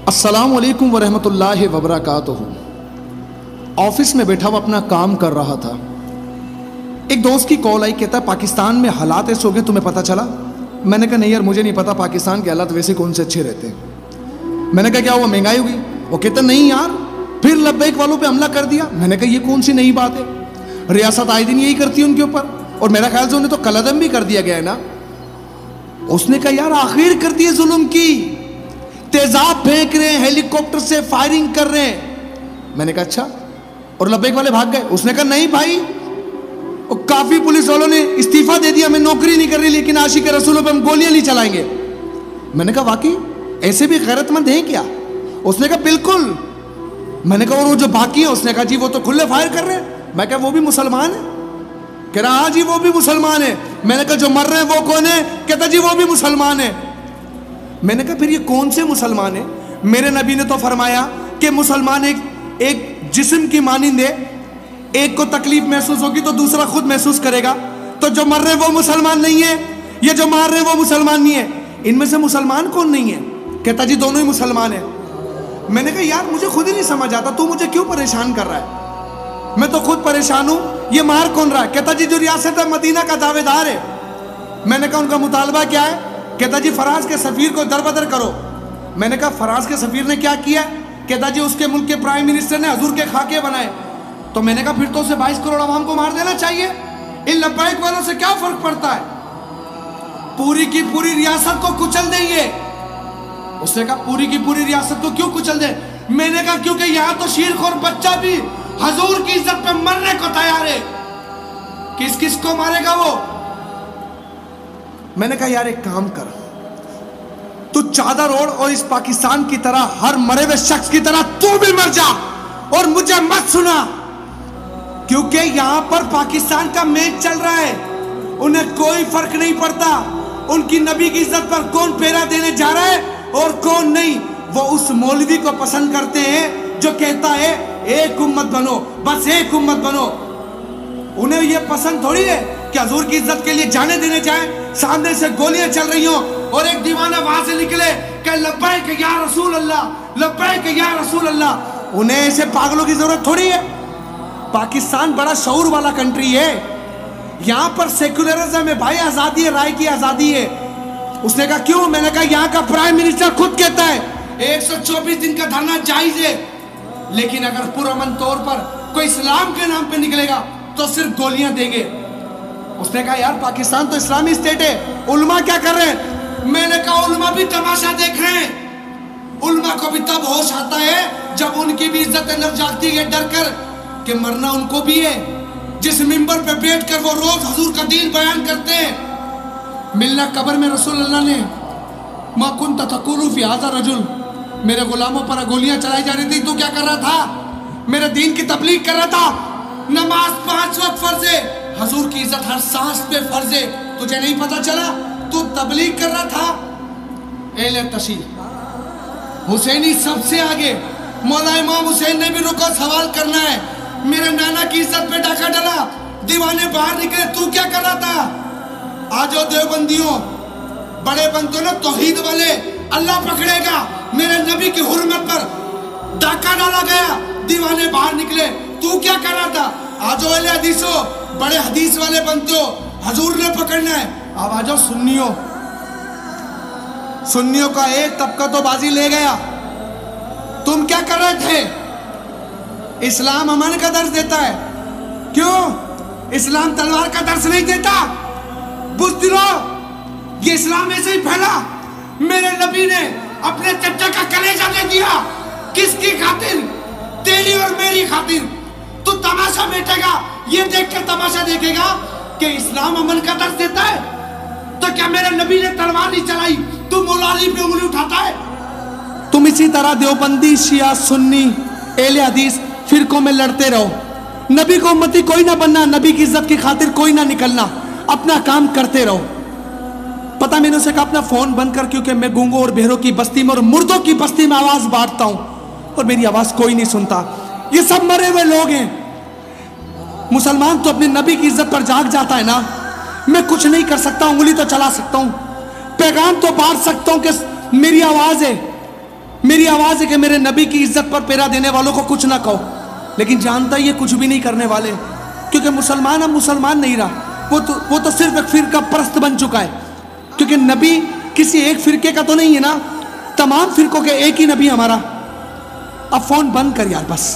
السلام علیکم ورحمۃ اللہ وبرکاتہ۔ آفس میں بیٹھا ہوا اپنا کام کر رہا تھا، ایک دوست کی کال آئی، کہتا ہے پاکستان میں حالات ایسے ہو گئے، تمہیں پتہ چلا؟ میں نے کہا نہیں یار مجھے نہیں پتا، پاکستان کے حالات ویسے کون سے اچھے رہتے ہیں۔ میں نے کہا کیا ہوا، مہنگائی ہوگی؟ وہ کہتا نہیں یار، پھر لبیک والوں پہ حملہ کر دیا۔ میں نے کہا یہ کون سی نئی بات ہے، ریاست آئے دن یہی کرتی ہے ان کے اوپر، اور میرا خیال سے انہیں تو قلعدم بھی کر دیا گیا ہے نا۔ اس نے کہا یار آخر کر دیے ظلم کی، تیزاب پھینک رہے ہیں، ہیلی کاپٹر سے فائرنگ کر رہے ہیں۔ میں نے کہا اچھا، اور لبیک والے بھاگ گئے؟ اس نے کہا نہیں بھائی، کافی پولیس والوں نے استعفیٰ دے دیا، ہمیں نوکری نہیں کر رہی، لیکن عاشق رسولوں پہ ہم گولیاں نہیں چلائیں گے۔ میں نے کہا واقعی ایسے بھی غیرت مند ہیں کیا؟ اس نے کہا بالکل۔ میں نے کہا اور وہ جو باقی ہیں؟ اس نے کہا جی وہ تو کھلے فائر کر رہے ہیں۔ میں کہا وہ بھی مسلمان ہیں؟ کہہ رہا ہاں جی وہ بھی مسلمان ہیں۔ میں نے کہا جو مر رہے ہیں وہ کون ہیں؟ کہتا جی وہ بھی مسلمان ہیں۔ میں نے کہا پھر یہ کون سے مسلمان ہیں؟ میرے نبی نے تو فرمایا کہ مسلمان ایک جسم کی مانند ہے، ایک کو تکلیف محسوس ہوگی تو دوسرا خود محسوس کرے گا، تو جو مر رہے وہ مسلمان نہیں ہے، یہ جو مار رہے وہ مسلمان نہیں ہے، ان میں سے مسلمان کون نہیں ہے؟ کہتا جی دونوں ہی مسلمان ہیں۔ میں نے کہا یار مجھے خود ہی نہیں سمجھ آتا، تو مجھے کیوں پریشان کر رہا ہے؟ میں تو خود پریشان ہوں، یہ مار کون رہا ہے؟ کہتا جی جو ریاست مدینہ کا دعوے دار ہے۔ میں نے کہا ان کا مطالبہ کیا ہے؟ کہتا جی فراز کے سفیر کو دربدر کرو۔ میں نے کہا فراز کے سفیر نے کیا کیا ہے؟ کہتا جی اس کے ملک کے پرائم منسٹر نے حضور کے خاکے بنائے۔ تو میں نے کہا پھر تو اسے 22 کروڑ عوام کو مار دینا چاہیے، ان لبیک والوں سے کیا فرق پڑتا ہے؟ پوری کی پوری ریاست کو کچل دیں گے۔ اس نے کہا پوری کی پوری ریاست کو کیوں کچل دیں؟ میں نے کہا کیونکہ یہاں تو شیرخور بچہ بھی حضور کی عزت پہ مرنے کو تیار ہے، کس کس کو مارے گا وہ؟ میں نے کہا یار ایک کام کر، تو چادر اوڑھ اور اس پاکستان کی طرح ہر مرے ہوئے شخص کی طرح تو بھی مر جا، اور مجھے مت سنا، کیونکہ یہاں پر پاکستان کا میچ چل رہا ہے، انہیں کوئی فرق نہیں پڑتا ان کی نبی کی عزت پر کون پھیرا دینے جا رہا ہے اور کون نہیں۔ وہ اس مولوی کو پسند کرتے ہیں جو کہتا ہے ایک امت بنو، بس ایک امت بنو۔ انہیں یہ پسند تھوڑی ہے کہ حضور کی عزت کے لیے جانے دینے جائیں، سامنے سے گولیاں چل رہی ہوں اور ایک دیوانہ وہاں سے نکلے کہ لبیک یا رسول اللہ، لبیک یا رسول اللہ۔ انہیں ایسے پاگلوں کی ضرورت تھوڑی ہے۔ پاکستان بڑا شعور والا کنٹری ہے، یہاں پر سیکولرزم ہے بھائی، آزادی ہے، رائے کی آزادی ہے۔ اس نے کہا کیوں؟ میں نے کہا یہاں کا پرائم منسٹر خود کہتا ہے 124 دن کا دھرنا جائز ہے، لیکن اگر پرامن طور پر کوئی اسلام کے نام پہ نکلے گا تو صرف گولیاں دیں گے۔ اس نے کہا یار پاکستان تو اسلامی اسٹیٹ ہے، علماء کیا کر رہے ہیں؟ میں نے کہا علماء بھی تماشا دیکھ رہے ہیں، علماء کو بھی تب ہوش آتا ہے جب ان کی بھی عزت نفس جاگتی ہے ڈر کر کہ مرنا ان کو بھی ہے، جس منبر پہ بیٹھ کر وہ روز حضور کا دین بیان کرتے ہیں۔ ملنا قبر میں رسول اللہ نے ما کنت تقول فی ھذا الرجل، میرے غلاموں پر گولیاں چلائی جا رہی تھی، تو کیا کر رہا تھا؟ میرے دین کی تبلیغ کر رہا تھا۔ نماز 5 وقت فرض ہے، حضور کی عزت ہر سانس پہ فرض ہے، تجھے نہیں پتا چلا؟ تو تبلیغ کر رہا تھا۔ اہل تشیع حسینی سب سے آگے، مولا امام حسین نے بھی رکا سوال کرنا ہے، میرے نانا کی عزت پہ ڈاکہ ڈلا، دیوانے باہر نکلے، تو کیا کر رہا تھا؟ آجو دیوبندیوں، بڑے بنتے نا توحید والے، اللہ پکڑے گا، میرے نبی کی حرمت پر ڈاکہ ڈالا گیا، دیوانے باہر نکلے، تو کیا کر رہا تھا؟ آجو اہل حدیثوں، بڑے حدیث والے بنتے ہو، حضور نے پکڑنا ہے۔ اب آجو سنیوں، سنیوں کا ایک طبقہ تو بازی لے گیا، تم کیا کر رہے تھے؟ اسلام امن کا درس دیتا ہے، کیوں؟ اسلام تلوار کا درس نہیں دیتا۔ بزدلوں، یہ اسلام ایسے ہی پھیلا، میرے نبی نے اپنے چچا کا کلیجہ دے دیا، کس کی خاطر؟ تیری اور میری خاطر۔ تو تماشا بیٹھے گا، یہ دیکھ کر تماشا دیکھے گا کہ اسلام امن کا درس دیتا ہے، تو کیا میرے نبی نے تلوار نہیں چلائی؟ تو مولا علی پہ انگلی اٹھاتا ہے؟ تم اسی طرح دیوبندی، شیعہ، سنی، اہل حدیث فرقوں میں لڑتے رہو، نبی کو امتی کوئی نہ بننا، نبی کی عزت کی خاطر کوئی نہ نکلنا، اپنا کام کرتے رہو۔ پتہ میں نے اسے کہا اپنا فون بند کر، کیونکہ میں گونگوں اور بہروں کی بستی میں اور مردوں کی بستی میں آواز بانٹتا ہوں اور میری آواز کوئی نہیں سنتا، یہ سب مرے ہوئے لوگ ہیں۔ مسلمان تو اپنے نبی کی عزت پر جاگ جاتا ہے نا، میں کچھ نہیں کر سکتا، انگلی تو چلا سکتا ہوں، پیغام تو بانٹ سکتا ہوں کہ میری آواز ہے، میری آواز ہے کہ میرے نبی کی عزت پر پیرا دینے والوں کو کچھ نہ کہو، لیکن جانتا یہ کچھ بھی نہیں کرنے والے، کیونکہ مسلمان اب مسلمان نہیں رہا، وہ تو صرف ایک فرقہ پرست بن چکا ہے، کیونکہ نبی کسی ایک فرقے کا تو نہیں ہے نا، تمام فرقوں کے ایک ہی نبی ہمارا۔ اب فون بند کر یار بس۔